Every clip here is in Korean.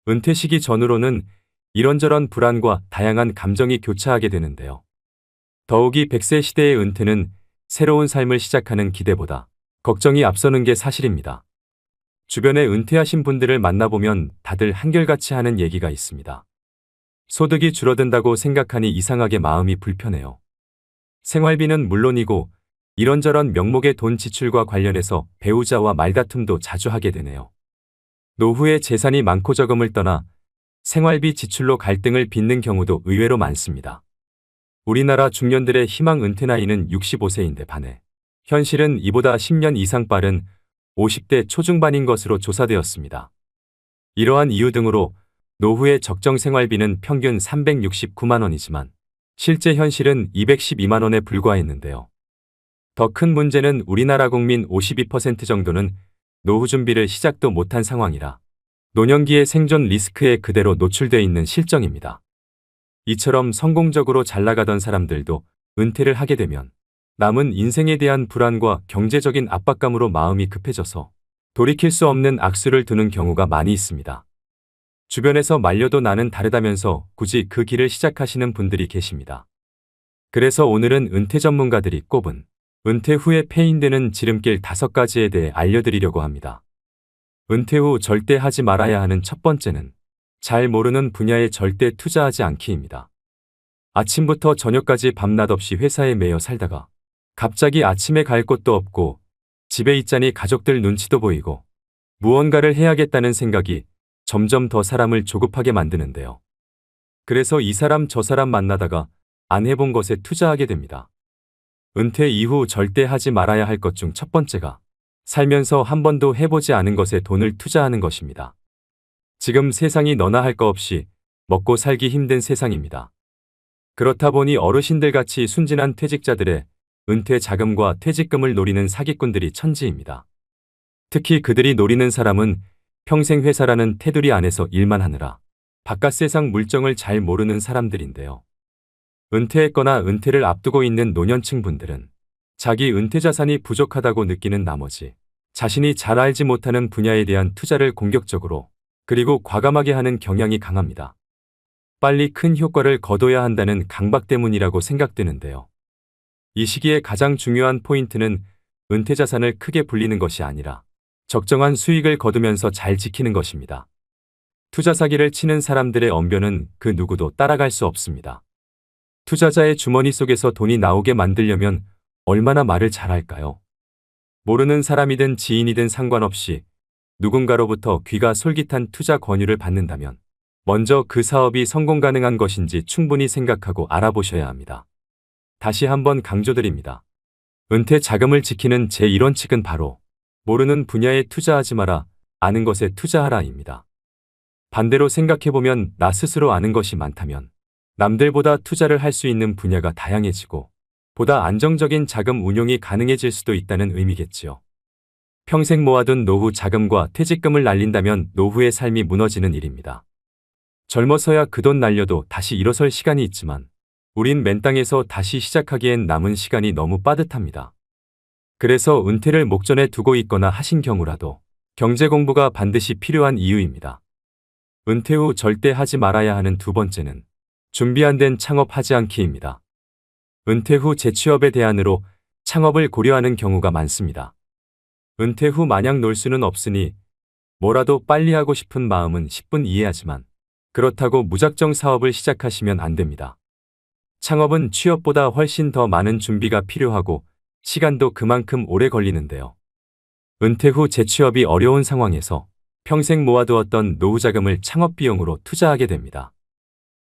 은퇴 시기 전후로는 이런저런 불안과 다양한 감정이 교차하게 되는데요. 더욱이 100세 시대의 은퇴는 새로운 삶을 시작하는 기대보다 걱정이 앞서는 게 사실입니다. 주변에 은퇴하신 분들을 만나보면 다들 한결같이 하는 얘기가 있습니다. 소득이 줄어든다고 생각하니 이상하게 마음이 불편해요. 생활비는 물론이고 이런저런 명목의 돈 지출과 관련해서 배우자와 말다툼도 자주 하게 되네요. 노후에 재산이 많고 적음을 떠나 생활비 지출로 갈등을 빚는 경우도 의외로 많습니다. 우리나라 중년들의 희망 은퇴 나이는 65세인데 반해 현실은 이보다 10년 이상 빠른 50대 초중반인 것으로 조사되었습니다. 이러한 이유 등으로 노후의 적정 생활비는 평균 369만 원이지만 실제 현실은 212만 원에 불과했는데요. 더 큰 문제는 우리나라 국민 52% 정도는 노후 준비를 시작도 못한 상황이라 노년기의 생존 리스크에 그대로 노출되어 있는 실정입니다. 이처럼 성공적으로 잘 나가던 사람들도 은퇴를 하게 되면 남은 인생에 대한 불안과 경제적인 압박감으로 마음이 급해져서 돌이킬 수 없는 악수를 두는 경우가 많이 있습니다. 주변에서 말려도 나는 다르다면서 굳이 그 길을 시작하시는 분들이 계십니다. 그래서 오늘은 은퇴 전문가들이 꼽은 은퇴 후에 패인되는 지름길 5가지에 대해 알려드리려고 합니다. 은퇴 후 절대 하지 말아야 하는 첫 번째는 잘 모르는 분야에 절대 투자하지 않기입니다. 아침부터 저녁까지 밤낮 없이 회사에 매여 살다가 갑자기 아침에 갈 곳도 없고 집에 있자니 가족들 눈치도 보이고 무언가를 해야겠다는 생각이 점점 더 사람을 조급하게 만드는데요. 그래서 이 사람 저 사람 만나다가 안 해본 것에 투자하게 됩니다. 은퇴 이후 절대 하지 말아야 할 것 중 첫 번째가 살면서 한 번도 해보지 않은 것에 돈을 투자하는 것입니다. 지금 세상이 너나 할 거 없이 먹고 살기 힘든 세상입니다. 그렇다 보니 어르신들 같이 순진한 퇴직자들의 은퇴 자금과 퇴직금을 노리는 사기꾼들이 천지입니다. 특히 그들이 노리는 사람은 평생 회사라는 테두리 안에서 일만 하느라 바깥 세상 물정을 잘 모르는 사람들인데요. 은퇴했거나 은퇴를 앞두고 있는 노년층 분들은 자기 은퇴 자산이 부족하다고 느끼는 나머지 자신이 잘 알지 못하는 분야에 대한 투자를 공격적으로 그리고 과감하게 하는 경향이 강합니다. 빨리 큰 효과를 거둬야 한다는 강박 때문이라고 생각되는데요. 이 시기에 가장 중요한 포인트는 은퇴 자산을 크게 불리는 것이 아니라 적정한 수익을 거두면서 잘 지키는 것입니다. 투자 사기를 치는 사람들의 언변은 그 누구도 따라갈 수 없습니다. 투자자의 주머니 속에서 돈이 나오게 만들려면 얼마나 말을 잘할까요? 모르는 사람이든 지인이든 상관없이 누군가로부터 귀가 솔깃한 투자 권유를 받는다면 먼저 그 사업이 성공 가능한 것인지 충분히 생각하고 알아보셔야 합니다. 다시 한번 강조드립니다. 은퇴 자금을 지키는 제1원칙은 바로 모르는 분야에 투자하지 마라, 아는 것에 투자하라입니다. 반대로 생각해보면 나 스스로 아는 것이 많다면 남들보다 투자를 할 수 있는 분야가 다양해지고 보다 안정적인 자금 운용이 가능해질 수도 있다는 의미겠지요. 평생 모아둔 노후 자금과 퇴직금을 날린다면 노후의 삶이 무너지는 일입니다. 젊어서야 그 돈 날려도 다시 일어설 시간이 있지만 우린 맨 땅에서 다시 시작하기엔 남은 시간이 너무 빠듯합니다. 그래서 은퇴를 목전에 두고 있거나 하신 경우라도 경제 공부가 반드시 필요한 이유입니다. 은퇴 후 절대 하지 말아야 하는 두 번째는 준비 안 된 창업하지 않기입니다. 은퇴 후 재취업의 대안으로 창업을 고려하는 경우가 많습니다. 은퇴 후 마냥 놀 수는 없으니 뭐라도 빨리 하고 싶은 마음은 10분 이해하지만 그렇다고 무작정 사업을 시작하시면 안 됩니다. 창업은 취업보다 훨씬 더 많은 준비가 필요하고 시간도 그만큼 오래 걸리는데요. 은퇴 후 재취업이 어려운 상황에서 평생 모아두었던 노후 자금을 창업 비용으로 투자하게 됩니다.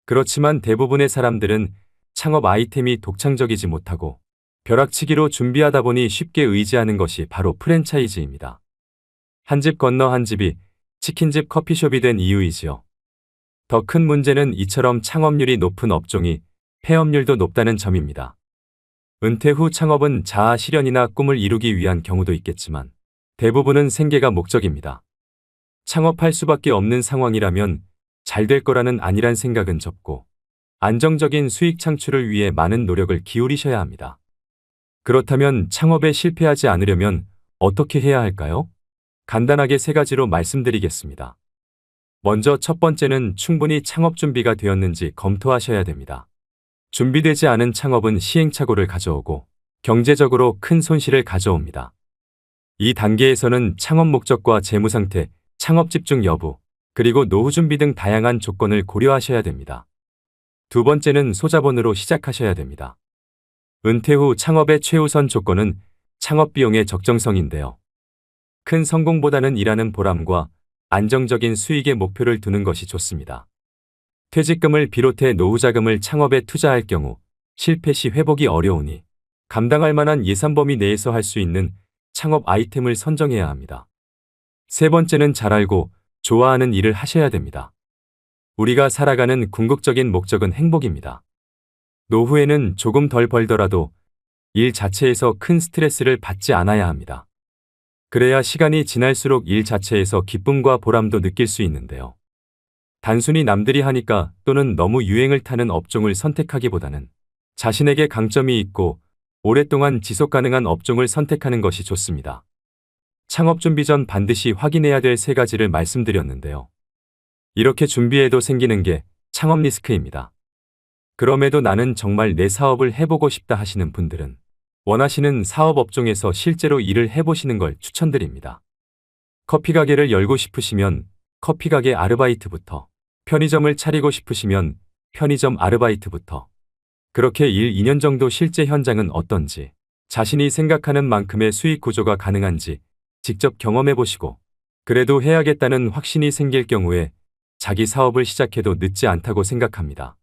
그렇지만 대부분의 사람들은 창업 아이템이 독창적이지 못하고 벼락치기로 준비하다 보니 쉽게 의지하는 것이 바로 프랜차이즈입니다. 한 집 건너 한 집이 치킨집 커피숍이 된 이유이지요. 더 큰 문제는 이처럼 창업률이 높은 업종이 폐업률도 높다는 점입니다. 은퇴 후 창업은 자아 실현이나 꿈을 이루기 위한 경우도 있겠지만 대부분은 생계가 목적입니다. 창업할 수밖에 없는 상황이라면 잘 될 거라는 안일한 생각은 접고 안정적인 수익 창출을 위해 많은 노력을 기울이셔야 합니다. 그렇다면 창업에 실패하지 않으려면 어떻게 해야 할까요? 간단하게 3가지로 말씀드리겠습니다. 먼저 첫 번째는 충분히 창업 준비가 되었는지 검토하셔야 됩니다. 준비되지 않은 창업은 시행착오를 가져오고 경제적으로 큰 손실을 가져옵니다. 이 단계에서는 창업 목적과 재무 상태, 창업 집중 여부, 그리고 노후 준비 등 다양한 조건을 고려하셔야 됩니다. 두 번째는 소자본으로 시작하셔야 됩니다. 은퇴 후 창업의 최우선 조건은 창업 비용의 적정성인데요. 큰 성공보다는 일하는 보람과 안정적인 수익의 목표를 두는 것이 좋습니다. 퇴직금을 비롯해 노후 자금을 창업에 투자할 경우 실패 시 회복이 어려우니 감당할 만한 예산 범위 내에서 할 수 있는 창업 아이템을 선정해야 합니다. 세 번째는 잘 알고 좋아하는 일을 하셔야 됩니다. 우리가 살아가는 궁극적인 목적은 행복입니다. 노후에는 조금 덜 벌더라도 일 자체에서 큰 스트레스를 받지 않아야 합니다. 그래야 시간이 지날수록 일 자체에서 기쁨과 보람도 느낄 수 있는데요. 단순히 남들이 하니까 또는 너무 유행을 타는 업종을 선택하기보다는 자신에게 강점이 있고 오랫동안 지속 가능한 업종을 선택하는 것이 좋습니다. 창업 준비 전 반드시 확인해야 될 세 가지를 말씀드렸는데요. 이렇게 준비해도 생기는 게 창업 리스크입니다. 그럼에도 나는 정말 내 사업을 해보고 싶다 하시는 분들은 원하시는 사업 업종에서 실제로 일을 해보시는 걸 추천드립니다. 커피 가게를 열고 싶으시면 커피 가게 아르바이트부터, 편의점을 차리고 싶으시면 편의점 아르바이트부터, 그렇게 1, 2년 정도 실제 현장은 어떤지, 자신이 생각하는 만큼의 수익 구조가 가능한지 직접 경험해 보시고, 그래도 해야겠다는 확신이 생길 경우에 자기 사업을 시작해도 늦지 않다고 생각합니다.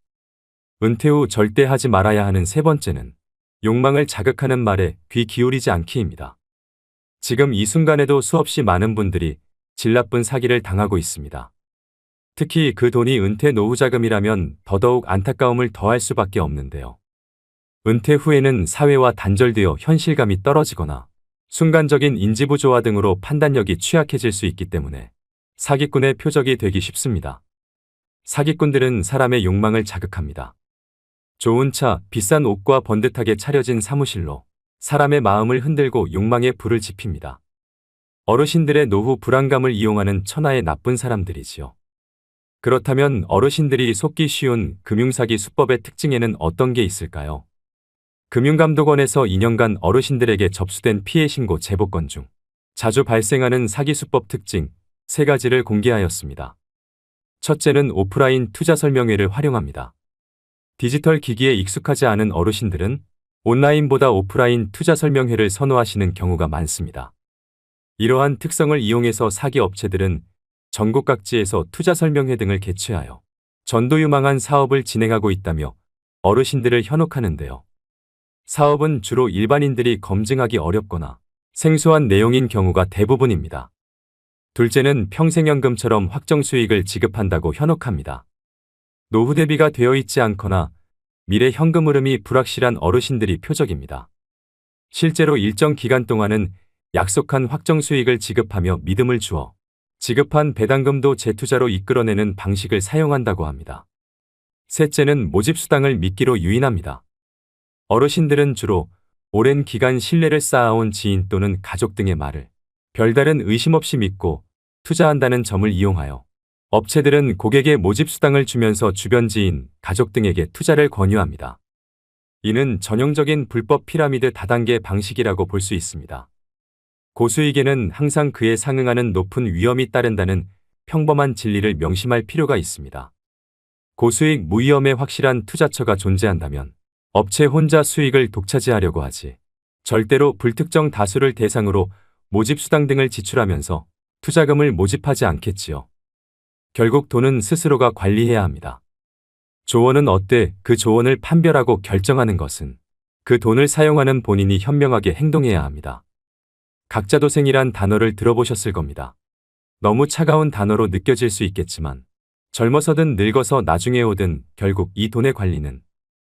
은퇴 후 절대 하지 말아야 하는 세 번째는 욕망을 자극하는 말에 귀 기울이지 않기입니다. 지금 이 순간에도 수없이 많은 분들이 질 나쁜 사기를 당하고 있습니다. 특히 그 돈이 은퇴 노후 자금이라면 더더욱 안타까움을 더할 수밖에 없는데요. 은퇴 후에는 사회와 단절되어 현실감이 떨어지거나 순간적인 인지부조화 등으로 판단력이 취약해질 수 있기 때문에 사기꾼의 표적이 되기 쉽습니다. 사기꾼들은 사람의 욕망을 자극합니다. 좋은 차, 비싼 옷과 번듯하게 차려진 사무실로 사람의 마음을 흔들고 욕망의 불을 지핍니다. 어르신들의 노후 불안감을 이용하는 천하의 나쁜 사람들이지요. 그렇다면 어르신들이 속기 쉬운 금융사기 수법의 특징에는 어떤 게 있을까요? 금융감독원에서 2년간 어르신들에게 접수된 피해 신고 제보 건 중 자주 발생하는 사기 수법 특징 3가지를 공개하였습니다. 첫째는 오프라인 투자 설명회를 활용합니다. 디지털 기기에 익숙하지 않은 어르신들은 온라인보다 오프라인 투자 설명회를 선호하시는 경우가 많습니다. 이러한 특성을 이용해서 사기 업체들은 전국 각지에서 투자 설명회 등을 개최하여 전도유망한 사업을 진행하고 있다며 어르신들을 현혹하는데요. 사업은 주로 일반인들이 검증하기 어렵거나 생소한 내용인 경우가 대부분입니다. 둘째는 평생연금처럼 확정 수익을 지급한다고 현혹합니다. 노후 대비가 되어 있지 않거나 미래 현금 흐름이 불확실한 어르신들이 표적입니다. 실제로 일정 기간 동안은 약속한 확정 수익을 지급하며 믿음을 주어 지급한 배당금도 재투자로 이끌어내는 방식을 사용한다고 합니다. 셋째는 모집수당을 미끼로 유인합니다. 어르신들은 주로 오랜 기간 신뢰를 쌓아온 지인 또는 가족 등의 말을 별다른 의심 없이 믿고 투자한다는 점을 이용하여 업체들은 고객의 모집수당을 주면서 주변 지인, 가족 등에게 투자를 권유합니다. 이는 전형적인 불법 피라미드 다단계 방식이라고 볼 수 있습니다. 고수익에는 항상 그에 상응하는 높은 위험이 따른다는 평범한 진리를 명심할 필요가 있습니다. 고수익 무위험의 확실한 투자처가 존재한다면 업체 혼자 수익을 독차지하려고 하지 절대로 불특정 다수를 대상으로 모집수당 등을 지출하면서 투자금을 모집하지 않겠지요. 결국 돈은 스스로가 관리해야 합니다. 조언은 어때 그 조언을 판별하고 결정하는 것은 그 돈을 사용하는 본인이 현명하게 행동해야 합니다. 각자도생이란 단어를 들어보셨을 겁니다. 너무 차가운 단어로 느껴질 수 있겠지만 젊어서든 늙어서 나중에 오든 결국 이 돈의 관리는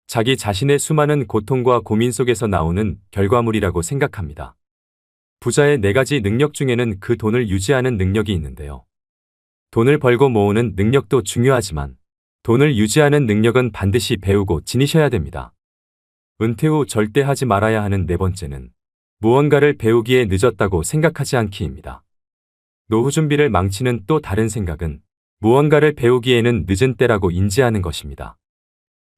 자기 자신의 수많은 고통과 고민 속에서 나오는 결과물이라고 생각합니다. 부자의 4가지 능력 중에는 그 돈을 유지하는 능력이 있는데요. 돈을 벌고 모으는 능력도 중요하지만 돈을 유지하는 능력은 반드시 배우고 지니셔야 됩니다. 은퇴 후 절대 하지 말아야 하는 4번째는 무언가를 배우기에 늦었다고 생각하지 않기입니다. 노후 준비를 망치는 또 다른 생각은 무언가를 배우기에는 늦은 때라고 인지하는 것입니다.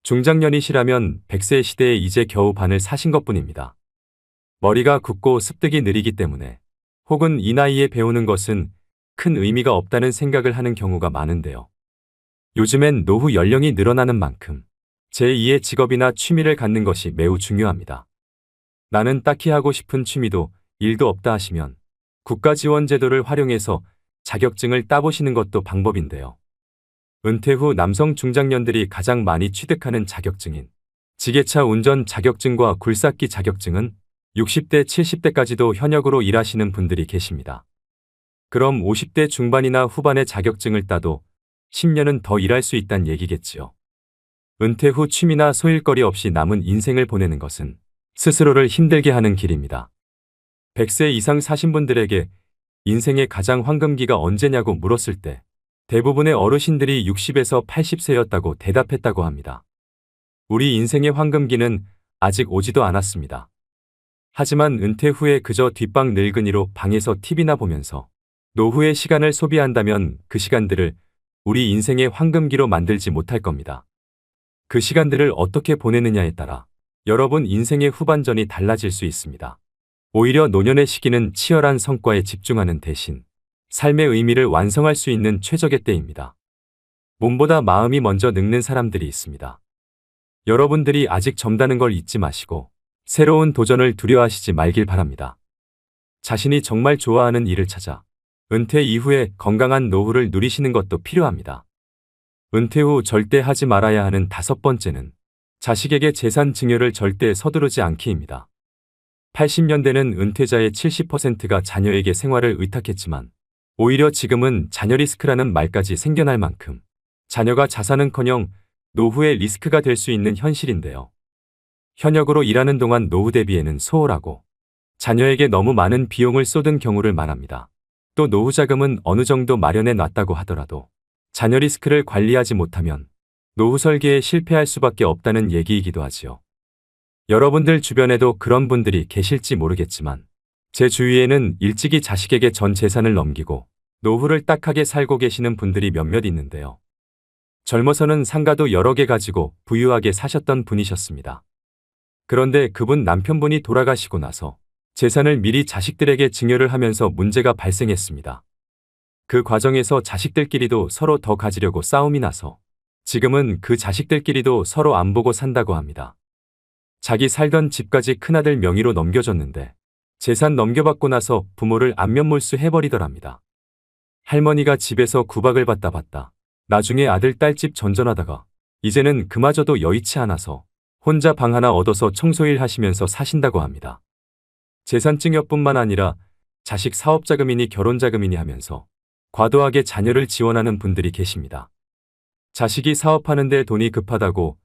중장년이시라면 100세 시대에 이제 겨우 반을 사신 것뿐입니다. 머리가 굳고 습득이 느리기 때문에 혹은 이 나이에 배우는 것은 큰 의미가 없다는 생각을 하는 경우가 많은데요. 요즘엔 노후 연령이 늘어나는 만큼 제2의 직업이나 취미를 갖는 것이 매우 중요합니다. 나는 딱히 하고 싶은 취미도 일도 없다 하시면 국가지원제도를 활용해서 자격증을 따보시는 것도 방법인데요. 은퇴 후 남성 중장년들이 가장 많이 취득하는 자격증인 지게차 운전 자격증과 굴삭기 자격증은 60대, 70대까지도 현역으로 일하시는 분들이 계십니다. 그럼 50대 중반이나 후반의 자격증을 따도 10년은 더 일할 수 있다는 얘기겠지요. 은퇴 후 취미나 소일거리 없이 남은 인생을 보내는 것은 스스로를 힘들게 하는 길입니다. 100세 이상 사신 분들에게 인생의 가장 황금기가 언제냐고 물었을 때 대부분의 어르신들이 60에서 80세였다고 대답했다고 합니다. 우리 인생의 황금기는 아직 오지도 않았습니다. 하지만 은퇴 후에 그저 뒷방 늙은이로 방에서 TV나 보면서 노후의 시간을 소비한다면 그 시간들을 우리 인생의 황금기로 만들지 못할 겁니다. 그 시간들을 어떻게 보내느냐에 따라 여러분 인생의 후반전이 달라질 수 있습니다. 오히려 노년의 시기는 치열한 성과에 집중하는 대신 삶의 의미를 완성할 수 있는 최적의 때입니다. 몸보다 마음이 먼저 늙는 사람들이 있습니다. 여러분들이 아직 젊다는 걸 잊지 마시고 새로운 도전을 두려워하시지 말길 바랍니다. 자신이 정말 좋아하는 일을 찾아 은퇴 이후에 건강한 노후를 누리시는 것도 필요합니다. 은퇴 후 절대 하지 말아야 하는 5번째는 자식에게 재산 증여를 절대 서두르지 않기입니다. 80년대는 은퇴자의 70%가 자녀에게 생활을 의탁했지만 오히려 지금은 자녀 리스크라는 말까지 생겨날 만큼 자녀가 자산은커녕 노후의 리스크가 될 수 있는 현실인데요. 현역으로 일하는 동안 노후 대비에는 소홀하고 자녀에게 너무 많은 비용을 쏟은 경우를 말합니다. 또 노후 자금은 어느 정도 마련해 놨다고 하더라도 자녀 리스크를 관리하지 못하면 노후 설계에 실패할 수밖에 없다는 얘기이기도 하지요. 여러분들 주변에도 그런 분들이 계실지 모르겠지만 제 주위에는 일찍이 자식에게 전 재산을 넘기고 노후를 딱하게 살고 계시는 분들이 몇몇 있는데요. 젊어서는 상가도 여러 개 가지고 부유하게 사셨던 분이셨습니다. 그런데 그분 남편분이 돌아가시고 나서 재산을 미리 자식들에게 증여를 하면서 문제가 발생했습니다. 그 과정에서 자식들끼리도 서로 더 가지려고 싸움이 나서 지금은 그 자식들끼리도 서로 안 보고 산다고 합니다. 자기 살던 집까지 큰아들 명의로 넘겨줬는데 재산 넘겨받고 나서 부모를 안면몰수 해버리더랍니다. 할머니가 집에서 구박을 받다 봤다. 나중에 아들 딸집 전전하다가 이제는 그마저도 여의치 않아서 혼자 방 하나 얻어서 청소일 하시면서 사신다고 합니다. 재산 증여뿐만 아니라 자식 사업자금이니 결혼자금이니 하면서 과도하게 자녀를 지원하는 분들이 계십니다. 자식이 사업하는데 돈이 급하다고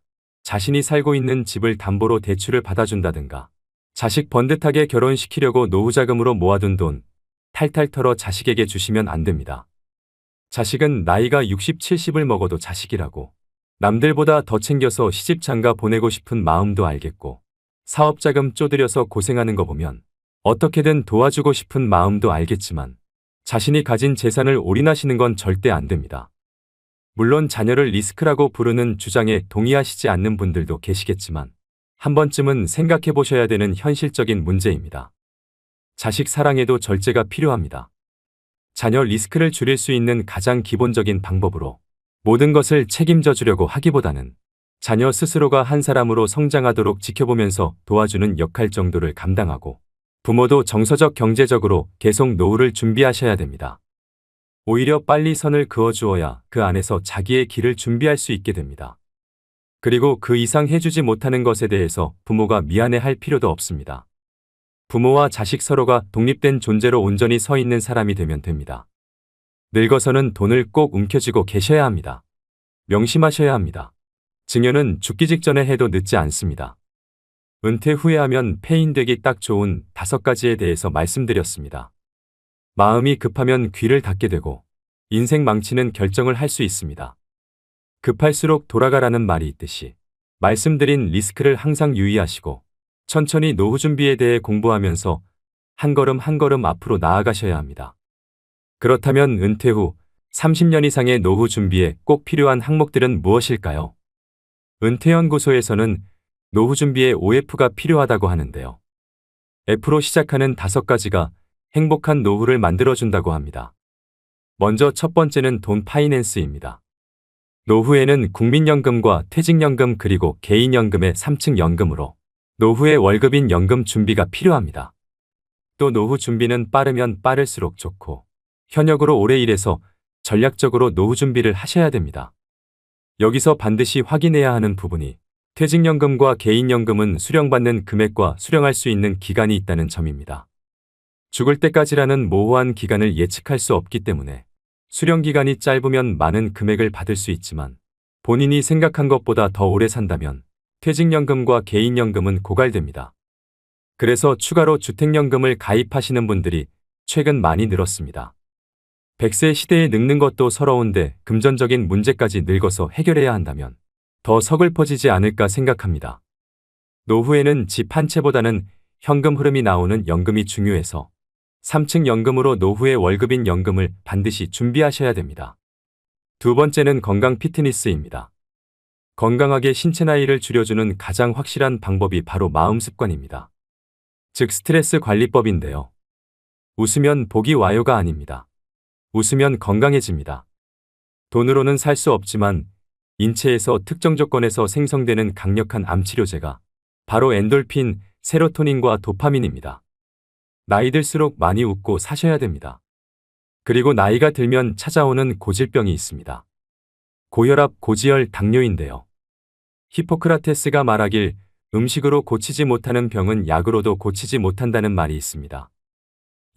자신이 살고 있는 집을 담보로 대출을 받아준다든가 자식 번듯하게 결혼시키려고 노후자금으로 모아둔 돈 탈탈 털어 자식에게 주시면 안 됩니다. 자식은 나이가 60, 70을 먹어도 자식이라고 남들보다 더 챙겨서 시집 장가 보내고 싶은 마음도 알겠고 사업자금 쪼들여서 고생하는 거 보면 어떻게든 도와주고 싶은 마음도 알겠지만 자신이 가진 재산을 올인하시는 건 절대 안 됩니다. 물론 자녀를 리스크라고 부르는 주장에 동의하시지 않는 분들도 계시겠지만 한 번쯤은 생각해 보셔야 되는 현실적인 문제입니다. 자식 사랑에도 절제가 필요합니다. 자녀 리스크를 줄일 수 있는 가장 기본적인 방법으로 모든 것을 책임져 주려고 하기보다는 자녀 스스로가 한 사람으로 성장하도록 지켜보면서 도와주는 역할 정도를 감당하고 부모도 정서적 경제적으로 계속 노후를 준비하셔야 됩니다. 오히려 빨리 선을 그어주어야 그 안에서 자기의 길을 준비할 수 있게 됩니다. 그리고 그 이상 해주지 못하는 것에 대해서 부모가 미안해할 필요도 없습니다. 부모와 자식 서로가 독립된 존재로 온전히 서 있는 사람이 되면 됩니다. 늙어서는 돈을 꼭 움켜쥐고 계셔야 합니다. 명심하셔야 합니다. 증여는 죽기 직전에 해도 늦지 않습니다. 은퇴 후에 하면 폐인되기 딱 좋은 5가지에 대해서 말씀드렸습니다. 마음이 급하면 귀를 닫게 되고 인생 망치는 결정을 할 수 있습니다. 급할수록 돌아가라는 말이 있듯이 말씀드린 리스크를 항상 유의하시고 천천히 노후 준비에 대해 공부하면서 한 걸음 한 걸음 앞으로 나아가셔야 합니다. 그렇다면 은퇴 후 30년 이상의 노후 준비에 꼭 필요한 항목들은 무엇일까요? 은퇴연구소에서는 노후 준비에 OF가 필요하다고 하는데요. F로 시작하는 5가지가 행복한 노후를 만들어준다고 합니다. 먼저 첫 번째는 돈 파이낸스입니다. 노후에는 국민연금과 퇴직연금 그리고 개인연금의 3층 연금으로 노후의 월급인 연금 준비가 필요합니다. 또 노후 준비는 빠르면 빠를수록 좋고 현역으로 오래 일해서 전략적으로 노후 준비를 하셔야 됩니다. 여기서 반드시 확인해야 하는 부분이 퇴직연금과 개인연금은 수령받는 금액과 수령할 수 있는 기간이 있다는 점입니다. 죽을 때까지라는 모호한 기간을 예측할 수 없기 때문에 수령 기간이 짧으면 많은 금액을 받을 수 있지만 본인이 생각한 것보다 더 오래 산다면 퇴직연금과 개인연금은 고갈됩니다. 그래서 추가로 주택연금을 가입하시는 분들이 최근 많이 늘었습니다. 100세 시대에 늙는 것도 서러운데 금전적인 문제까지 늙어서 해결해야 한다면 더 서글퍼지지 않을까 생각합니다. 노후에는 집 한 채보다는 현금 흐름이 나오는 연금이 중요해서 3층 연금으로 노후의 월급인 연금을 반드시 준비하셔야 됩니다. 두 번째는 건강 피트니스입니다. 건강하게 신체 나이를 줄여주는 가장 확실한 방법이 바로 마음 습관입니다. 즉 스트레스 관리법인데요. 웃으면 복이 와요가 아닙니다. 웃으면 건강해집니다. 돈으로는 살 수 없지만 인체에서 특정 조건에서 생성되는 강력한 암치료제가 바로 엔돌핀, 세로토닌과 도파민입니다. 나이 들수록 많이 웃고 사셔야 됩니다. 그리고 나이가 들면 찾아오는 고질병이 있습니다. 고혈압, 고지혈, 당뇨인데요. 히포크라테스가 말하길 음식으로 고치지 못하는 병은 약으로도 고치지 못한다는 말이 있습니다.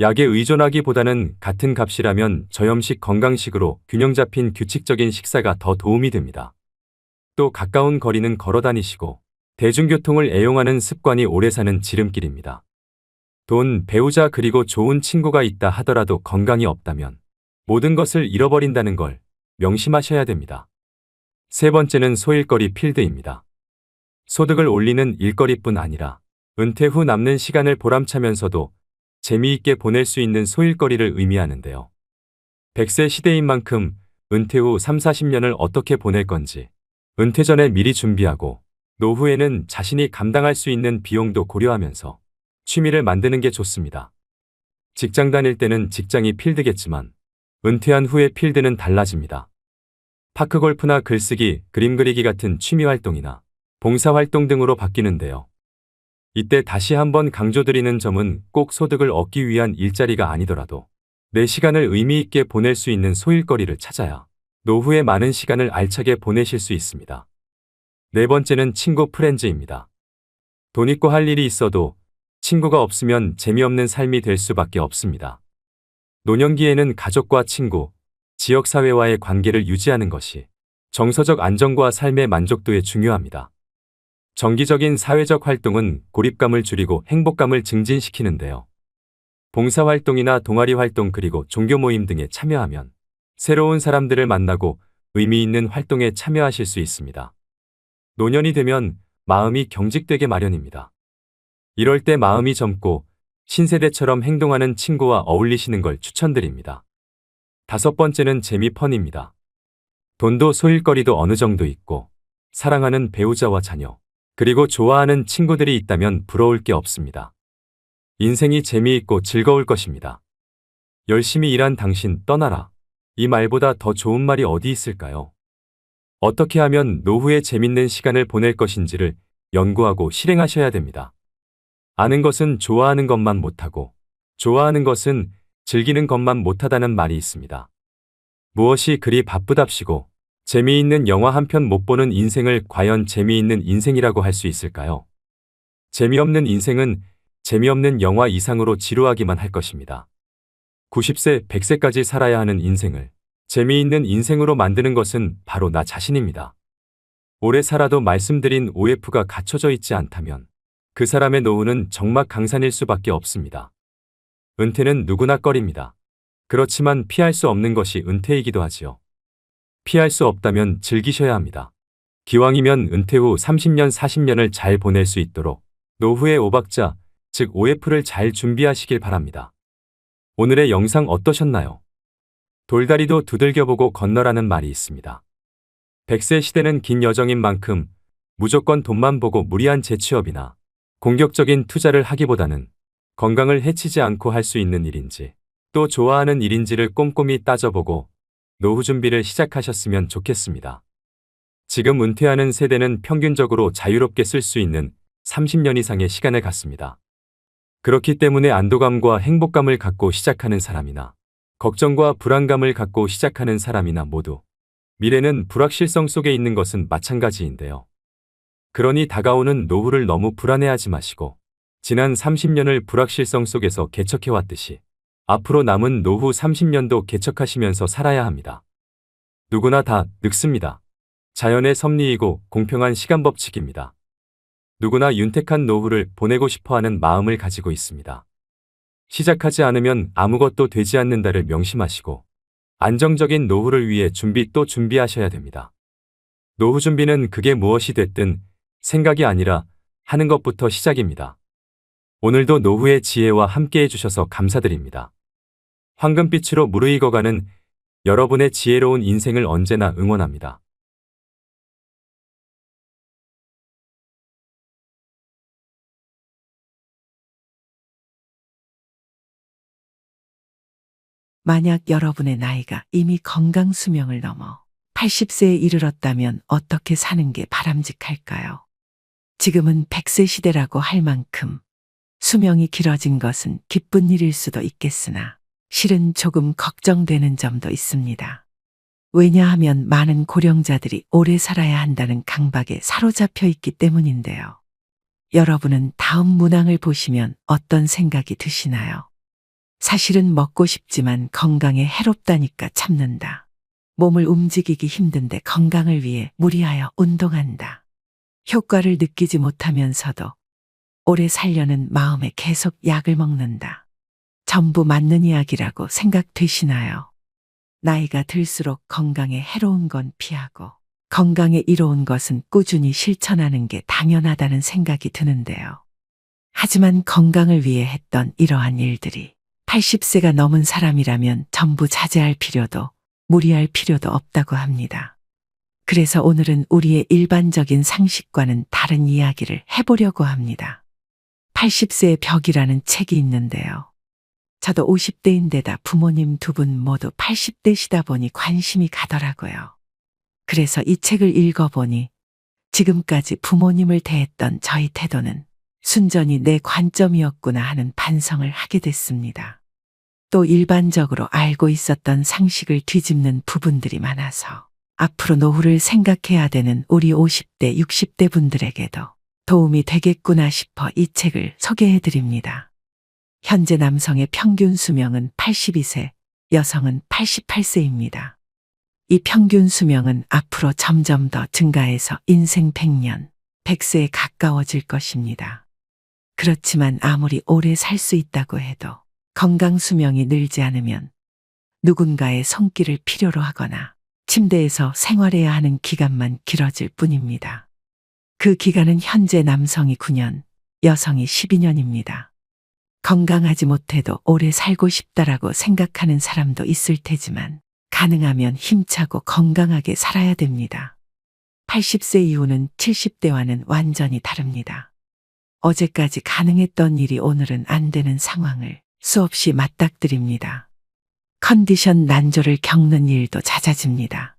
약에 의존하기보다는 같은 값이라면 저염식 건강식으로 균형 잡힌 규칙적인 식사가 더 도움이 됩니다. 또 가까운 거리는 걸어 다니시고 대중교통을 애용하는 습관이 오래 사는 지름길입니다. 돈, 배우자 그리고 좋은 친구가 있다 하더라도 건강이 없다면 모든 것을 잃어버린다는 걸 명심하셔야 됩니다. 세 번째는 소일거리 필드입니다. 소득을 올리는 일거리뿐 아니라 은퇴 후 남는 시간을 보람차면서도 재미있게 보낼 수 있는 소일거리를 의미하는데요. 100세 시대인 만큼 은퇴 후 3, 40년을 어떻게 보낼 건지 은퇴 전에 미리 준비하고 노후에는 자신이 감당할 수 있는 비용도 고려하면서 취미를 만드는 게 좋습니다. 직장 다닐 때는 직장이 필드겠지만 은퇴한 후의 필드는 달라집니다. 파크골프나 글쓰기, 그림 그리기 같은 취미 활동이나 봉사활동 등으로 바뀌는데요. 이때 다시 한번 강조드리는 점은 꼭 소득을 얻기 위한 일자리가 아니더라도 내 시간을 의미 있게 보낼 수 있는 소일거리를 찾아야 노후에 많은 시간을 알차게 보내실 수 있습니다. 네 번째는 친구 프렌즈입니다. 돈 있고 할 일이 있어도 친구가 없으면 재미없는 삶이 될 수밖에 없습니다. 노년기에는 가족과 친구, 지역사회와의 관계를 유지하는 것이 정서적 안정과 삶의 만족도에 중요합니다. 정기적인 사회적 활동은 고립감을 줄이고 행복감을 증진시키는데요. 봉사활동이나 동아리 활동 그리고 종교 모임 등에 참여하면 새로운 사람들을 만나고 의미 있는 활동에 참여하실 수 있습니다. 노년이 되면 마음이 경직되게 마련입니다. 이럴 때 마음이 젊고 신세대처럼 행동하는 친구와 어울리시는 걸 추천드립니다. 다섯 번째는 재미펀입니다. 돈도 소일거리도 어느 정도 있고 사랑하는 배우자와 자녀, 그리고 좋아하는 친구들이 있다면 부러울 게 없습니다. 인생이 재미있고 즐거울 것입니다. 열심히 일한 당신 떠나라. 이 말보다 더 좋은 말이 어디 있을까요? 어떻게 하면 노후에 재밌는 시간을 보낼 것인지를 연구하고 실행하셔야 됩니다. 아는 것은 좋아하는 것만 못하고 좋아하는 것은 즐기는 것만 못하다는 말이 있습니다. 무엇이 그리 바쁘답시고 재미있는 영화 한 편 못 보는 인생을 과연 재미있는 인생이라고 할 수 있을까요? 재미없는 인생은 재미없는 영화 이상으로 지루하기만 할 것입니다. 90세, 100세까지 살아야 하는 인생을 재미있는 인생으로 만드는 것은 바로 나 자신입니다. 오래 살아도 말씀드린 OF가 갖춰져 있지 않다면 그 사람의 노후는 적막강산일 수밖에 없습니다. 은퇴는 누구나 꺼립니다. 그렇지만 피할 수 없는 것이 은퇴이기도 하지요. 피할 수 없다면 즐기셔야 합니다. 기왕이면 은퇴 후 30년, 40년을 잘 보낼 수 있도록 노후의 5박자, 즉 OF를 잘 준비하시길 바랍니다. 오늘의 영상 어떠셨나요? 돌다리도 두들겨보고 건너라는 말이 있습니다. 100세 시대는 긴 여정인 만큼 무조건 돈만 보고 무리한 재취업이나 공격적인 투자를 하기보다는 건강을 해치지 않고 할 수 있는 일인지 또 좋아하는 일인지를 꼼꼼히 따져보고 노후 준비를 시작하셨으면 좋겠습니다. 지금 은퇴하는 세대는 평균적으로 자유롭게 쓸 수 있는 30년 이상의 시간을 갖습니다. 그렇기 때문에 안도감과 행복감을 갖고 시작하는 사람이나 걱정과 불안감을 갖고 시작하는 사람이나 모두 미래는 불확실성 속에 있는 것은 마찬가지인데요. 그러니 다가오는 노후를 너무 불안해하지 마시고 지난 30년을 불확실성 속에서 개척해왔듯이 앞으로 남은 노후 30년도 개척하시면서 살아야 합니다. 누구나 다 늙습니다. 자연의 섭리이고 공평한 시간 법칙입니다. 누구나 윤택한 노후를 보내고 싶어하는 마음을 가지고 있습니다. 시작하지 않으면 아무것도 되지 않는다를 명심하시고 안정적인 노후를 위해 또 준비하셔야 됩니다. 노후 준비는 그게 무엇이 됐든 생각이 아니라 하는 것부터 시작입니다. 오늘도 노후의 지혜와 함께 해주셔서 감사드립니다. 황금빛으로 무르익어가는 여러분의 지혜로운 인생을 언제나 응원합니다. 만약 여러분의 나이가 이미 건강 수명을 넘어 80세에 이르렀다면 어떻게 사는 게 바람직할까요? 지금은 100세 시대라고 할 만큼 수명이 길어진 것은 기쁜 일일 수도 있겠으나 실은 조금 걱정되는 점도 있습니다. 왜냐하면 많은 고령자들이 오래 살아야 한다는 강박에 사로잡혀 있기 때문인데요. 여러분은 다음 문항을 보시면 어떤 생각이 드시나요? 사실은 먹고 싶지만 건강에 해롭다니까 참는다. 몸을 움직이기 힘든데 건강을 위해 무리하여 운동한다. 효과를 느끼지 못하면서도 오래 살려는 마음에 계속 약을 먹는다. 전부 맞는 이야기라고 생각되시나요? 나이가 들수록 건강에 해로운 건 피하고 건강에 이로운 것은 꾸준히 실천하는 게 당연하다는 생각이 드는데요. 하지만 건강을 위해 했던 이러한 일들이 80세가 넘은 사람이라면 전부 자제할 필요도 무리할 필요도 없다고 합니다. 그래서 오늘은 우리의 일반적인 상식과는 다른 이야기를 해보려고 합니다. 80세의 벽이라는 책이 있는데요. 저도 50대인데다 부모님 두 분 모두 80대시다 보니 관심이 가더라고요. 그래서 이 책을 읽어보니 지금까지 부모님을 대했던 저희 태도는 순전히 내 관점이었구나 하는 반성을 하게 됐습니다. 또 일반적으로 알고 있었던 상식을 뒤집는 부분들이 많아서 앞으로 노후를 생각해야 되는 우리 50대, 60대 분들에게도 도움이 되겠구나 싶어 이 책을 소개해드립니다. 현재 남성의 평균 수명은 82세, 여성은 88세입니다. 이 평균 수명은 앞으로 점점 더 증가해서 인생 100년, 100세에 가까워질 것입니다. 그렇지만 아무리 오래 살 수 있다고 해도 건강 수명이 늘지 않으면 누군가의 손길을 필요로 하거나 침대에서 생활해야 하는 기간만 길어질 뿐입니다. 그 기간은 현재 남성이 9년, 여성이 12년입니다. 건강하지 못해도 오래 살고 싶다라고 생각하는 사람도 있을 테지만 가능하면 힘차고 건강하게 살아야 됩니다. 80세 이후는 70대와는 완전히 다릅니다. 어제까지 가능했던 일이 오늘은 안 되는 상황을 수없이 맞닥뜨립니다. 컨디션 난조를 겪는 일도 잦아집니다.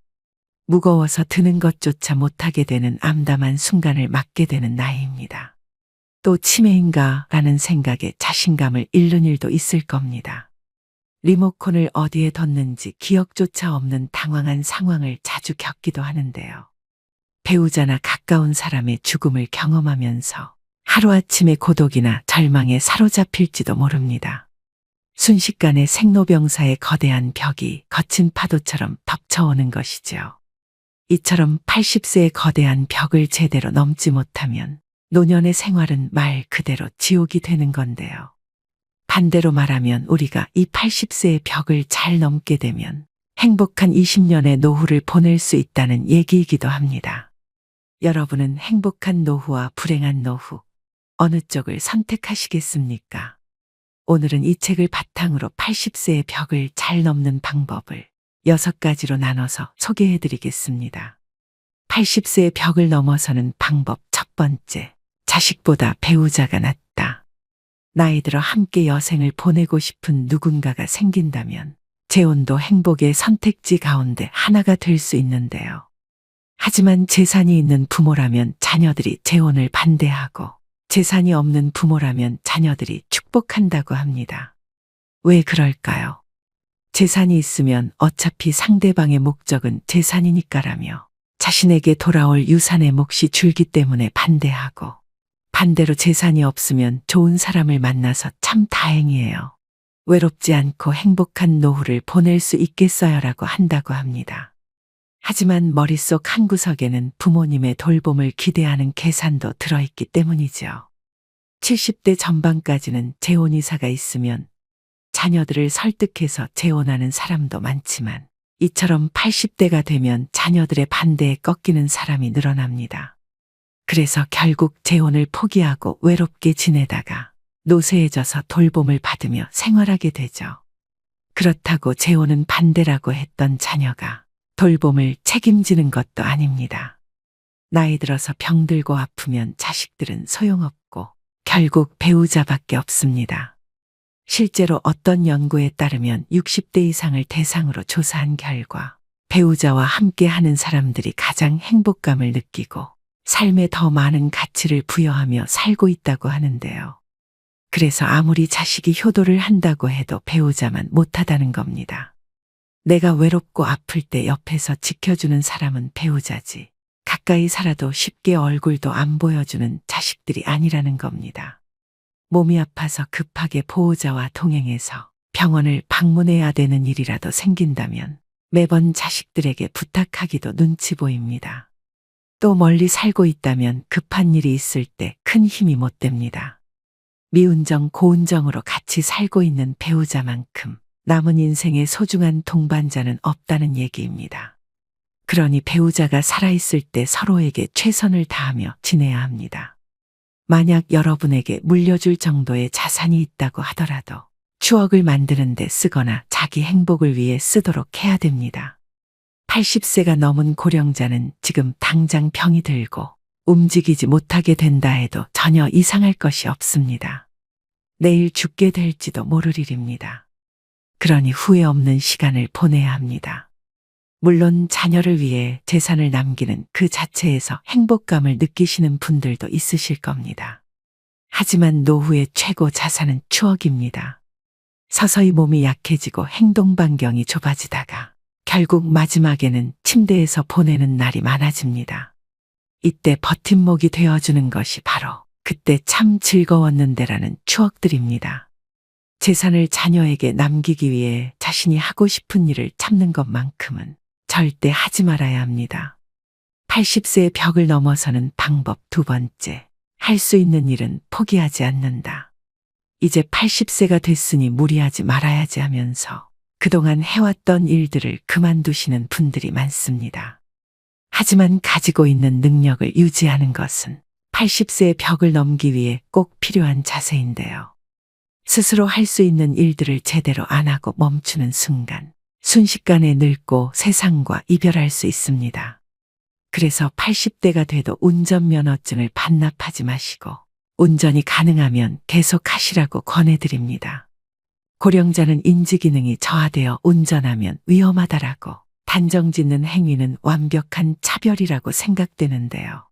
무거워서 드는 것조차 못하게 되는 암담한 순간을 맞게 되는 나이입니다. 또 치매인가 라는 생각에 자신감을 잃는 일도 있을 겁니다. 리모컨을 어디에 뒀는지 기억조차 없는 당황한 상황을 자주 겪기도 하는데요. 배우자나 가까운 사람의 죽음을 경험하면서 하루아침에 고독이나 절망에 사로잡힐지도 모릅니다. 순식간에 생로병사의 거대한 벽이 거친 파도처럼 덮쳐오는 것이죠. 이처럼 80세의 거대한 벽을 제대로 넘지 못하면 노년의 생활은 말 그대로 지옥이 되는 건데요. 반대로 말하면 우리가 이 80세의 벽을 잘 넘게 되면 행복한 20년의 노후를 보낼 수 있다는 얘기이기도 합니다. 여러분은 행복한 노후와 불행한 노후, 어느 쪽을 선택하시겠습니까? 오늘은 이 책을 바탕으로 80세의 벽을 잘 넘는 방법을 6가지로 나눠서 소개해 드리겠습니다. 80세의 벽을 넘어서는 방법 첫 번째. 자식보다 배우자가 낫다. 나이 들어 함께 여생을 보내고 싶은 누군가가 생긴다면 재혼도 행복의 선택지 가운데 하나가 될 수 있는데요. 하지만 재산이 있는 부모라면 자녀들이 재혼을 반대하고 재산이 없는 부모라면 자녀들이 축복한다고 합니다. 왜 그럴까요? 재산이 있으면 어차피 상대방의 목적은 재산이니까라며 자신에게 돌아올 유산의 몫이 줄기 때문에 반대하고, 반대로 재산이 없으면 좋은 사람을 만나서 참 다행이에요. 외롭지 않고 행복한 노후를 보낼 수 있겠어요라고 한다고 합니다. 하지만 머릿속 한구석에는 부모님의 돌봄을 기대하는 계산도 들어있기 때문이죠. 70대 전반까지는 재혼이사가 있으면 자녀들을 설득해서 재혼하는 사람도 많지만 이처럼 80대가 되면 자녀들의 반대에 꺾이는 사람이 늘어납니다. 그래서 결국 재혼을 포기하고 외롭게 지내다가 노쇠해져서 돌봄을 받으며 생활하게 되죠. 그렇다고 재혼은 반대라고 했던 자녀가 돌봄을 책임지는 것도 아닙니다. 나이 들어서 병들고 아프면 자식들은 소용없고 결국 배우자밖에 없습니다. 실제로 어떤 연구에 따르면 60대 이상을 대상으로 조사한 결과 배우자와 함께 하는 사람들이 가장 행복감을 느끼고 삶에 더 많은 가치를 부여하며 살고 있다고 하는데요. 그래서 아무리 자식이 효도를 한다고 해도 배우자만 못하다는 겁니다. 내가 외롭고 아플 때 옆에서 지켜주는 사람은 배우자지, 가까이 살아도 쉽게 얼굴도 안 보여주는 자식들이 아니라는 겁니다. 몸이 아파서 급하게 보호자와 동행해서 병원을 방문해야 되는 일이라도 생긴다면 매번 자식들에게 부탁하기도 눈치 보입니다. 또 멀리 살고 있다면 급한 일이 있을 때 큰 힘이 못 됩니다. 미운정 고운정으로 같이 살고 있는 배우자만큼 남은 인생의 소중한 동반자는 없다는 얘기입니다. 그러니 배우자가 살아있을 때 서로에게 최선을 다하며 지내야 합니다. 만약 여러분에게 물려줄 정도의 자산이 있다고 하더라도 추억을 만드는 데 쓰거나 자기 행복을 위해 쓰도록 해야 됩니다. 80세가 넘은 고령자는 지금 당장 병이 들고 움직이지 못하게 된다 해도 전혀 이상할 것이 없습니다. 내일 죽게 될지도 모를 일입니다. 그러니 후회 없는 시간을 보내야 합니다. 물론 자녀를 위해 재산을 남기는 그 자체에서 행복감을 느끼시는 분들도 있으실 겁니다. 하지만 노후의 최고 자산은 추억입니다. 서서히 몸이 약해지고 행동 반경이 좁아지다가 결국 마지막에는 침대에서 보내는 날이 많아집니다. 이때 버팀목이 되어주는 것이 바로 그때 참 즐거웠는데라는 추억들입니다. 재산을 자녀에게 남기기 위해 자신이 하고 싶은 일을 참는 것만큼은 절대 하지 말아야 합니다. 80세의 벽을 넘어서는 방법 두 번째. 할 수 있는 일은 포기하지 않는다. 이제 80세가 됐으니 무리하지 말아야지 하면서 그동안 해왔던 일들을 그만두시는 분들이 많습니다. 하지만 가지고 있는 능력을 유지하는 것은 80세의 벽을 넘기 위해 꼭 필요한 자세인데요. 스스로 할 수 있는 일들을 제대로 안 하고 멈추는 순간 순식간에 늙고 세상과 이별할 수 있습니다. 그래서 80대가 돼도 운전면허증을 반납하지 마시고 운전이 가능하면 계속 하시라고 권해드립니다. 고령자는 인지기능이 저하되어 운전하면 위험하다라고 단정짓는 행위는 완벽한 차별이라고 생각되는데요.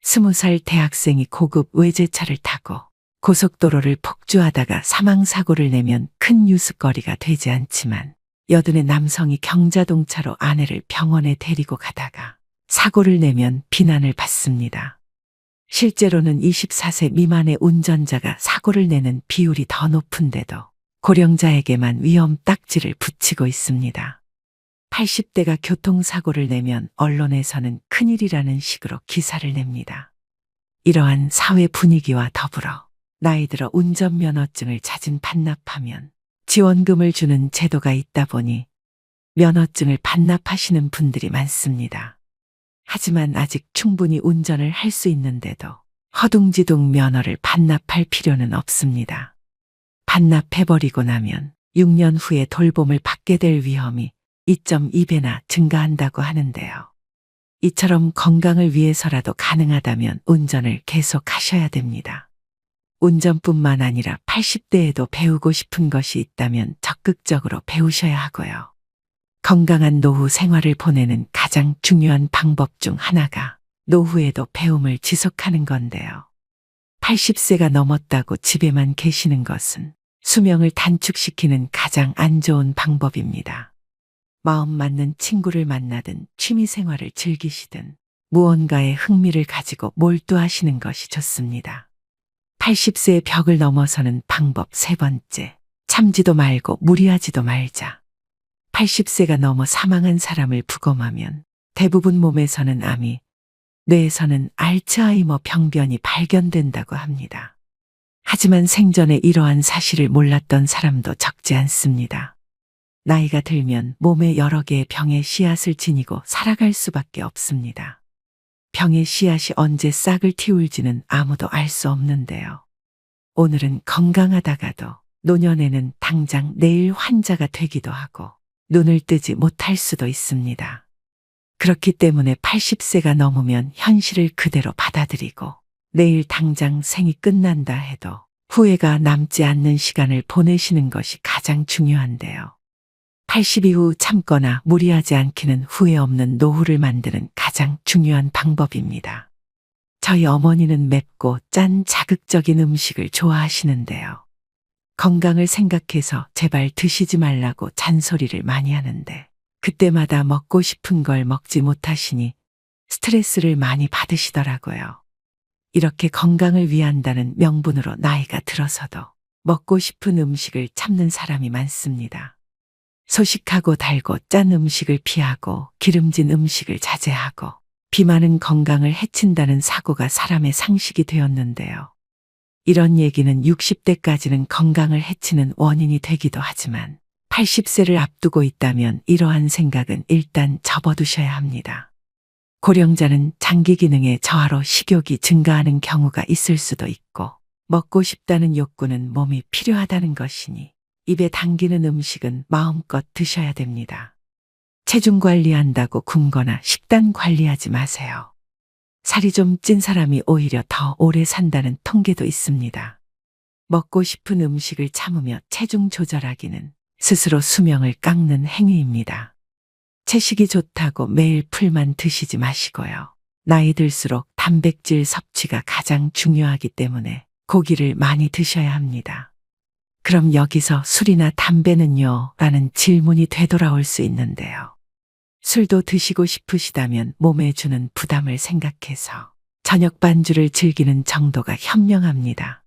20살 대학생이 고급 외제차를 타고 고속도로를 폭주하다가 사망사고를 내면 큰 뉴스거리가 되지 않지만 여든의 남성이 경자동차로 아내를 병원에 데리고 가다가 사고를 내면 비난을 받습니다. 실제로는 24세 미만의 운전자가 사고를 내는 비율이 더 높은데도 고령자에게만 위험 딱지를 붙이고 있습니다. 80대가 교통사고를 내면 언론에서는 큰일이라는 식으로 기사를 냅니다. 이러한 사회 분위기와 더불어 나이 들어 운전면허증을 자진 반납하면 지원금을 주는 제도가 있다 보니 면허증을 반납하시는 분들이 많습니다. 하지만 아직 충분히 운전을 할 수 있는데도 허둥지둥 면허를 반납할 필요는 없습니다. 반납해버리고 나면 6년 후에 돌봄을 받게 될 위험이 2.2배나 증가한다고 하는데요. 이처럼 건강을 위해서라도 가능하다면 운전을 계속 하셔야 됩니다. 운전뿐만 아니라 80대에도 배우고 싶은 것이 있다면 적극적으로 배우셔야 하고요. 건강한 노후 생활을 보내는 가장 중요한 방법 중 하나가 노후에도 배움을 지속하는 건데요. 80세가 넘었다고 집에만 계시는 것은 수명을 단축시키는 가장 안 좋은 방법입니다. 마음 맞는 친구를 만나든 취미 생활을 즐기시든 무언가에 흥미를 가지고 몰두하시는 것이 좋습니다. 80세의 벽을 넘어서는 방법 세 번째, 참지도 말고 무리하지도 말자. 80세가 넘어 사망한 사람을 부검하면 대부분 몸에서는 암이, 뇌에서는 알츠하이머 병변이 발견된다고 합니다. 하지만 생전에 이러한 사실을 몰랐던 사람도 적지 않습니다. 나이가 들면 몸에 여러 개의 병의 씨앗을 지니고 살아갈 수밖에 없습니다. 병의 씨앗이 언제 싹을 틔울지는 아무도 알 수 없는데요. 오늘은 건강하다가도 노년에는 당장 내일 환자가 되기도 하고 눈을 뜨지 못할 수도 있습니다. 그렇기 때문에 80세가 넘으면 현실을 그대로 받아들이고 내일 당장 생이 끝난다 해도 후회가 남지 않는 시간을 보내시는 것이 가장 중요한데요. 80 이후 참거나 무리하지 않기는 후회 없는 노후를 만드는 가장 중요한 방법입니다. 저희 어머니는 맵고 짠 자극적인 음식을 좋아하시는데요. 건강을 생각해서 제발 드시지 말라고 잔소리를 많이 하는데 그때마다 먹고 싶은 걸 먹지 못하시니 스트레스를 많이 받으시더라고요. 이렇게 건강을 위한다는 명분으로 나이가 들어서도 먹고 싶은 음식을 참는 사람이 많습니다. 소식하고 달고 짠 음식을 피하고 기름진 음식을 자제하고 비만은 건강을 해친다는 사고가 사람의 상식이 되었는데요. 이런 얘기는 60대까지는 건강을 해치는 원인이 되기도 하지만 80세를 앞두고 있다면 이러한 생각은 일단 접어두셔야 합니다. 고령자는 장기 기능의 저하로 식욕이 증가하는 경우가 있을 수도 있고 먹고 싶다는 욕구는 몸이 필요하다는 것이니 입에 당기는 음식은 마음껏 드셔야 됩니다. 체중 관리한다고 굶거나 식단 관리하지 마세요. 살이 좀 찐 사람이 오히려 더 오래 산다는 통계도 있습니다. 먹고 싶은 음식을 참으며 체중 조절하기는 스스로 수명을 깎는 행위입니다. 채식이 좋다고 매일 풀만 드시지 마시고요. 나이 들수록 단백질 섭취가 가장 중요하기 때문에 고기를 많이 드셔야 합니다. 그럼 여기서 술이나 담배는요? 라는 질문이 되돌아올 수 있는데요. 술도 드시고 싶으시다면 몸에 주는 부담을 생각해서 저녁 반주를 즐기는 정도가 현명합니다.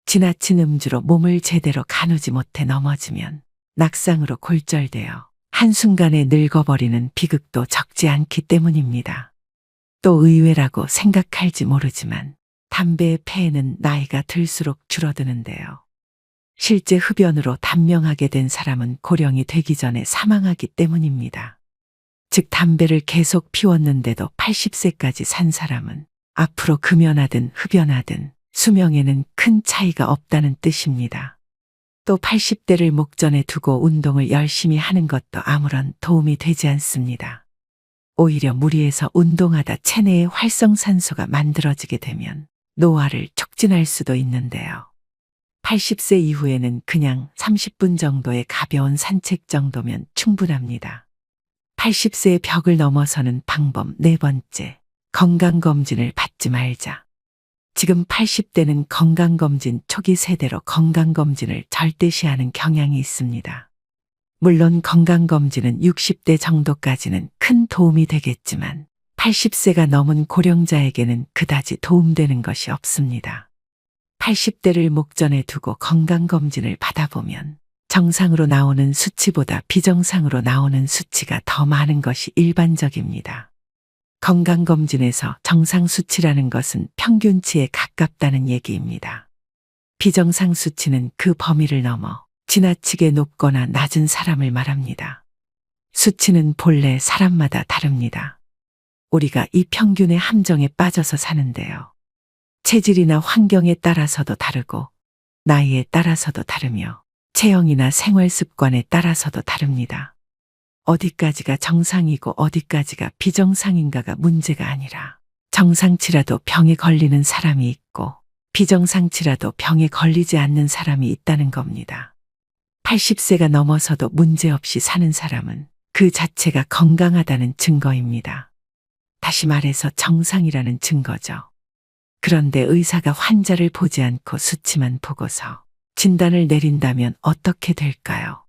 지나친 음주로 몸을 제대로 가누지 못해 넘어지면 낙상으로 골절되어 한순간에 늙어버리는 비극도 적지 않기 때문입니다. 또 의외라고 생각할지 모르지만 담배의 폐해는 나이가 들수록 줄어드는데요. 실제 흡연으로 단명하게 된 사람은 고령이 되기 전에 사망하기 때문입니다. 즉 담배를 계속 피웠는데도 80세까지 산 사람은 앞으로 금연하든 흡연하든 수명에는 큰 차이가 없다는 뜻입니다. 또 80대를 목전에 두고 운동을 열심히 하는 것도 아무런 도움이 되지 않습니다. 오히려 무리해서 운동하다 체내에 활성산소가 만들어지게 되면 노화를 촉진할 수도 있는데요. 80세 이후에는 그냥 30분 정도의 가벼운 산책 정도면 충분합니다. 80세의 벽을 넘어서는 방법 네 번째, 건강검진을 받지 말자. 지금 80대는 건강검진 초기 세대로 건강검진을 절대시하는 경향이 있습니다. 물론 건강검진은 60대 정도까지는 큰 도움이 되겠지만 80세가 넘은 고령자에게는 그다지 도움되는 것이 없습니다. 80대를 목전에 두고 건강검진을 받아보면 정상으로 나오는 수치보다 비정상으로 나오는 수치가 더 많은 것이 일반적입니다. 건강검진에서 정상 수치라는 것은 평균치에 가깝다는 얘기입니다. 비정상 수치는 그 범위를 넘어 지나치게 높거나 낮은 사람을 말합니다. 수치는 본래 사람마다 다릅니다. 우리가 이 평균의 함정에 빠져서 사는데요. 체질이나 환경에 따라서도 다르고 나이에 따라서도 다르며 체형이나 생활 습관에 따라서도 다릅니다. 어디까지가 정상이고 어디까지가 비정상인가가 문제가 아니라 정상치라도 병에 걸리는 사람이 있고 비정상치라도 병에 걸리지 않는 사람이 있다는 겁니다. 80세가 넘어서도 문제없이 사는 사람은 그 자체가 건강하다는 증거입니다. 다시 말해서 정상이라는 증거죠. 그런데 의사가 환자를 보지 않고 수치만 보고서 진단을 내린다면 어떻게 될까요?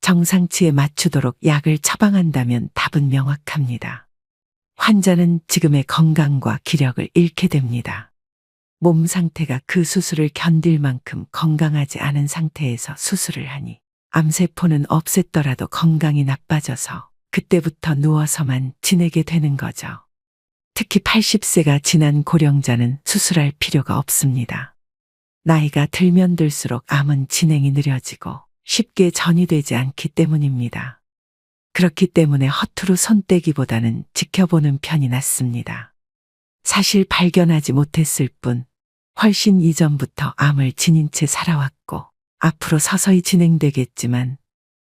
정상치에 맞추도록 약을 처방한다면 답은 명확합니다. 환자는 지금의 건강과 기력을 잃게 됩니다. 몸 상태가 그 수술을 견딜 만큼 건강하지 않은 상태에서 수술을 하니 암세포는 없앴더라도 건강이 나빠져서 그때부터 누워서만 지내게 되는 거죠. 특히 80세가 지난 고령자는 수술할 필요가 없습니다. 나이가 들면 들수록 암은 진행이 느려지고 쉽게 전이되지 않기 때문입니다. 그렇기 때문에 허투루 손떼기보다는 지켜보는 편이 낫습니다. 사실 발견하지 못했을 뿐 훨씬 이전부터 암을 지닌 채 살아왔고 앞으로 서서히 진행되겠지만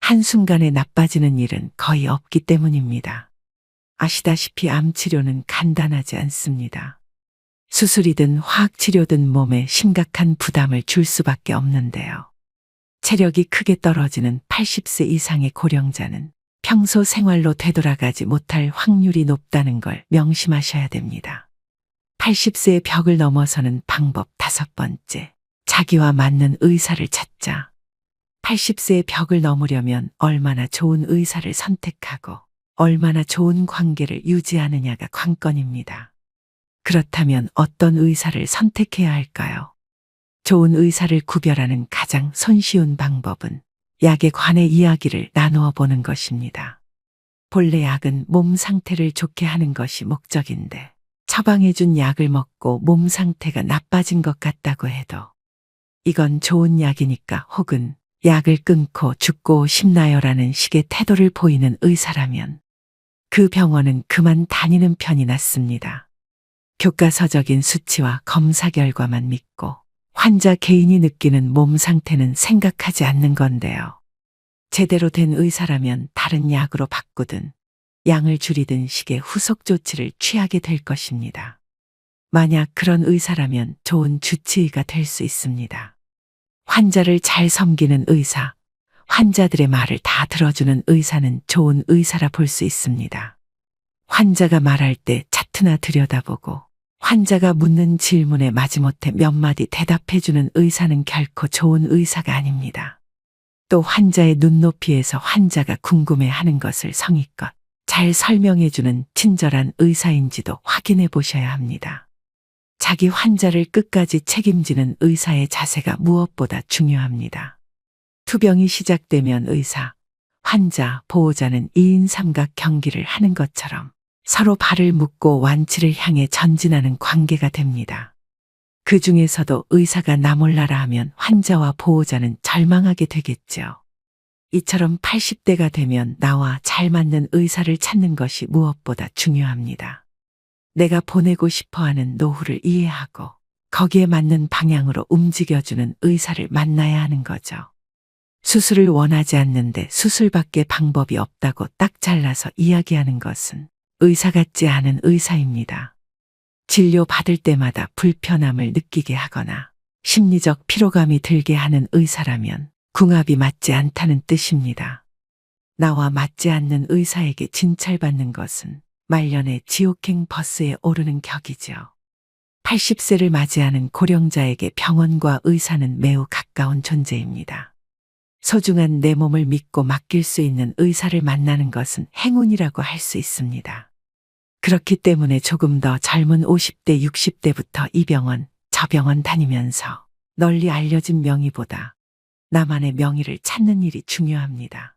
한순간에 나빠지는 일은 거의 없기 때문입니다. 아시다시피 암 치료는 간단하지 않습니다. 수술이든 화학치료든 몸에 심각한 부담을 줄 수밖에 없는데요. 체력이 크게 떨어지는 80세 이상의 고령자는 평소 생활로 되돌아가지 못할 확률이 높다는 걸 명심하셔야 됩니다. 80세의 벽을 넘어서는 방법 5번째, 자기와 맞는 의사를 찾자. 80세의 벽을 넘으려면 얼마나 좋은 의사를 선택하고 얼마나 좋은 관계를 유지하느냐가 관건입니다. 그렇다면 어떤 의사를 선택해야 할까요? 좋은 의사를 구별하는 가장 손쉬운 방법은 약에 관해 이야기를 나누어 보는 것입니다. 본래 약은 몸 상태를 좋게 하는 것이 목적인데 처방해준 약을 먹고 몸 상태가 나빠진 것 같다고 해도 이건 좋은 약이니까 혹은 약을 끊고 죽고 싶나요라는 식의 태도를 보이는 의사라면 그 병원은 그만 다니는 편이 낫습니다. 교과서적인 수치와 검사 결과만 믿고 환자 개인이 느끼는 몸 상태는 생각하지 않는 건데요. 제대로 된 의사라면 다른 약으로 바꾸든 양을 줄이든 식의 후속 조치를 취하게 될 것입니다. 만약 그런 의사라면 좋은 주치의가 될 수 있습니다. 환자를 잘 섬기는 의사, 환자들의 말을 다 들어주는 의사는 좋은 의사라 볼 수 있습니다. 환자가 말할 때 차트나 들여다보고 환자가 묻는 질문에 마지못해 몇 마디 대답해주는 의사는 결코 좋은 의사가 아닙니다. 또 환자의 눈높이에서 환자가 궁금해하는 것을 성의껏 잘 설명해주는 친절한 의사인지도 확인해 보셔야 합니다. 자기 환자를 끝까지 책임지는 의사의 자세가 무엇보다 중요합니다. 투병이 시작되면 의사, 환자, 보호자는 2인 삼각 경기를 하는 것처럼 서로 발을 묶고 완치를 향해 전진하는 관계가 됩니다. 그 중에서도 의사가 나 몰라라 하면 환자와 보호자는 절망하게 되겠죠. 이처럼 80대가 되면 나와 잘 맞는 의사를 찾는 것이 무엇보다 중요합니다. 내가 보내고 싶어하는 노후를 이해하고 거기에 맞는 방향으로 움직여주는 의사를 만나야 하는 거죠. 수술을 원하지 않는데 수술밖에 방법이 없다고 딱 잘라서 이야기하는 것은 의사 같지 않은 의사입니다. 진료 받을 때마다 불편함을 느끼게 하거나 심리적 피로감이 들게 하는 의사라면 궁합이 맞지 않다는 뜻입니다. 나와 맞지 않는 의사에게 진찰받는 것은 말년의 지옥행 버스에 오르는 격이죠. 80세를 맞이하는 고령자에게 병원과 의사는 매우 가까운 존재입니다. 소중한 내 몸을 믿고 맡길 수 있는 의사를 만나는 것은 행운이라고 할 수 있습니다. 그렇기 때문에 조금 더 젊은 50대, 60대부터 이 병원, 저 병원 다니면서 널리 알려진 명의보다 나만의 명의를 찾는 일이 중요합니다.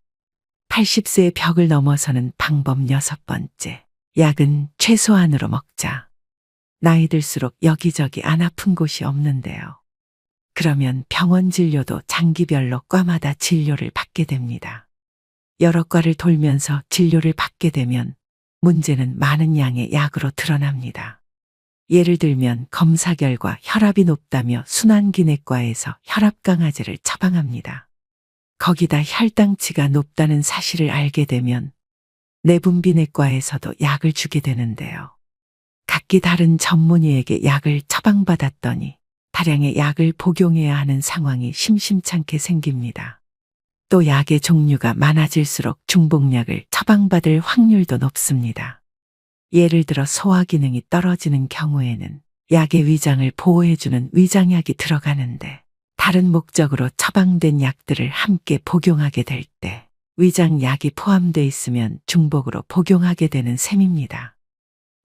80세의 벽을 넘어서는 방법 6번째. 약은 최소한으로 먹자. 나이 들수록 여기저기 안 아픈 곳이 없는데요. 그러면 병원 진료도 장기별로 과마다 진료를 받게 됩니다. 여러 과를 돌면서 진료를 받게 되면 문제는 많은 양의 약으로 드러납니다. 예를 들면 검사 결과 혈압이 높다며 순환기내과에서 혈압 강화제를 처방합니다. 거기다 혈당치가 높다는 사실을 알게 되면 내분비내과에서도 약을 주게 되는데요. 각기 다른 전문의에게 약을 처방받았더니 다량의 약을 복용해야 하는 상황이 심심찮게 생깁니다. 또 약의 종류가 많아질수록 중복약을 처방받을 확률도 높습니다. 예를 들어 소화 기능이 떨어지는 경우에는 약의 위장을 보호해주는 위장약이 들어가는데 다른 목적으로 처방된 약들을 함께 복용하게 될 때 위장약이 포함되어 있으면 중복으로 복용하게 되는 셈입니다.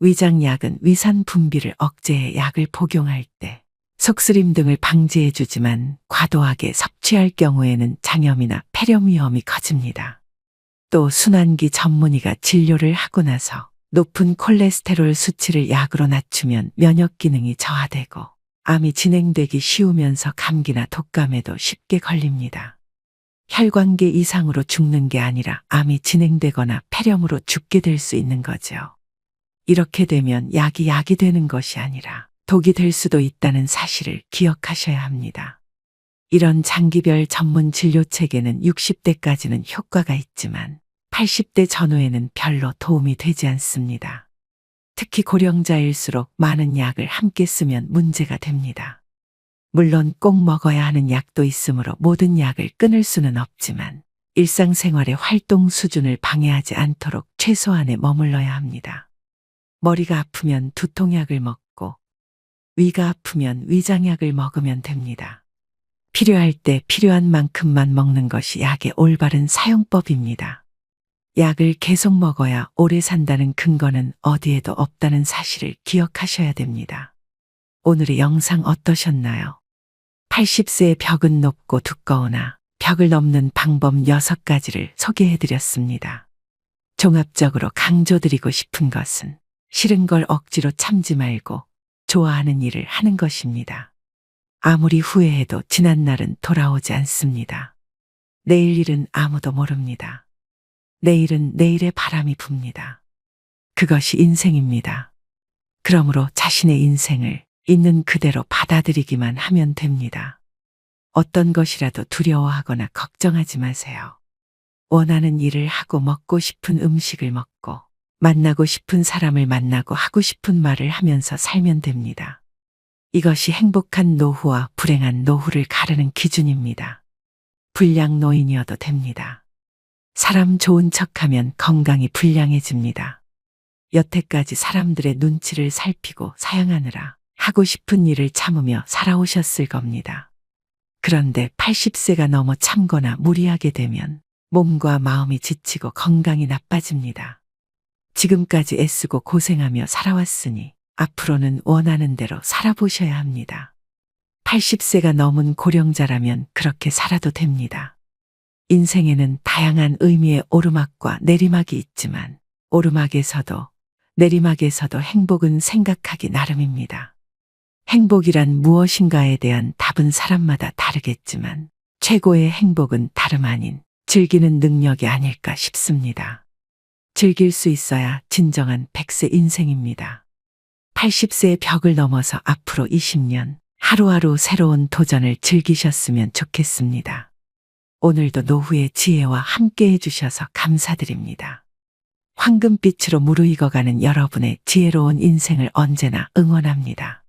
위장약은 위산 분비를 억제해 약을 복용할 때 속쓰림 등을 방지해 주지만 과도하게 섭취할 경우에는 장염이나 폐렴 위험이 커집니다. 또 순환기 전문의가 진료를 하고 나서 높은 콜레스테롤 수치를 약으로 낮추면 면역 기능이 저하되고 암이 진행되기 쉬우면서 감기나 독감에도 쉽게 걸립니다. 혈관계 이상으로 죽는 게 아니라 암이 진행되거나 폐렴으로 죽게 될 수 있는 거죠. 이렇게 되면 약이 되는 것이 아니라 독이 될 수도 있다는 사실을 기억하셔야 합니다. 이런 장기별 전문 진료 체계는 60대까지는 효과가 있지만 80대 전후에는 별로 도움이 되지 않습니다. 특히 고령자일수록 많은 약을 함께 쓰면 문제가 됩니다. 물론 꼭 먹어야 하는 약도 있으므로 모든 약을 끊을 수는 없지만 일상생활의 활동 수준을 방해하지 않도록 최소한에 머물러야 합니다. 머리가 아프면 두통약을 먹고 위가 아프면 위장약을 먹으면 됩니다. 필요할 때 필요한 만큼만 먹는 것이 약의 올바른 사용법입니다. 약을 계속 먹어야 오래 산다는 근거는 어디에도 없다는 사실을 기억하셔야 됩니다. 오늘의 영상 어떠셨나요? 80세의 벽은 높고 두꺼우나 벽을 넘는 방법 6가지를 소개해드렸습니다. 종합적으로 강조드리고 싶은 것은 싫은 걸 억지로 참지 말고 좋아하는 일을 하는 것입니다. 아무리 후회해도 지난 날은 돌아오지 않습니다. 내일 일은 아무도 모릅니다. 내일은 내일의 바람이 붑니다. 그것이 인생입니다. 그러므로 자신의 인생을 있는 그대로 받아들이기만 하면 됩니다. 어떤 것이라도 두려워하거나 걱정하지 마세요. 원하는 일을 하고 먹고 싶은 음식을 먹고 만나고 싶은 사람을 만나고 하고 싶은 말을 하면서 살면 됩니다. 이것이 행복한 노후와 불행한 노후를 가르는 기준입니다. 불량 노인이어도 됩니다. 사람 좋은 척하면 건강이 불량해집니다. 여태까지 사람들의 눈치를 살피고 사양하느라 하고 싶은 일을 참으며 살아오셨을 겁니다. 그런데 80세가 넘어 참거나 무리하게 되면 몸과 마음이 지치고 건강이 나빠집니다. 지금까지 애쓰고 고생하며 살아왔으니 앞으로는 원하는 대로 살아보셔야 합니다. 80세가 넘은 고령자라면 그렇게 살아도 됩니다. 인생에는 다양한 의미의 오르막과 내리막이 있지만 오르막에서도 내리막에서도 행복은 생각하기 나름입니다. 행복이란 무엇인가에 대한 답은 사람마다 다르겠지만 최고의 행복은 다름 아닌 즐기는 능력이 아닐까 싶습니다. 즐길 수 있어야 진정한 100세 인생입니다. 80세의 벽을 넘어서 앞으로 20년 하루하루 새로운 도전을 즐기셨으면 좋겠습니다. 오늘도 노후의 지혜와 함께 해주셔서 감사드립니다. 황금빛으로 무르익어가는 여러분의 지혜로운 인생을 언제나 응원합니다.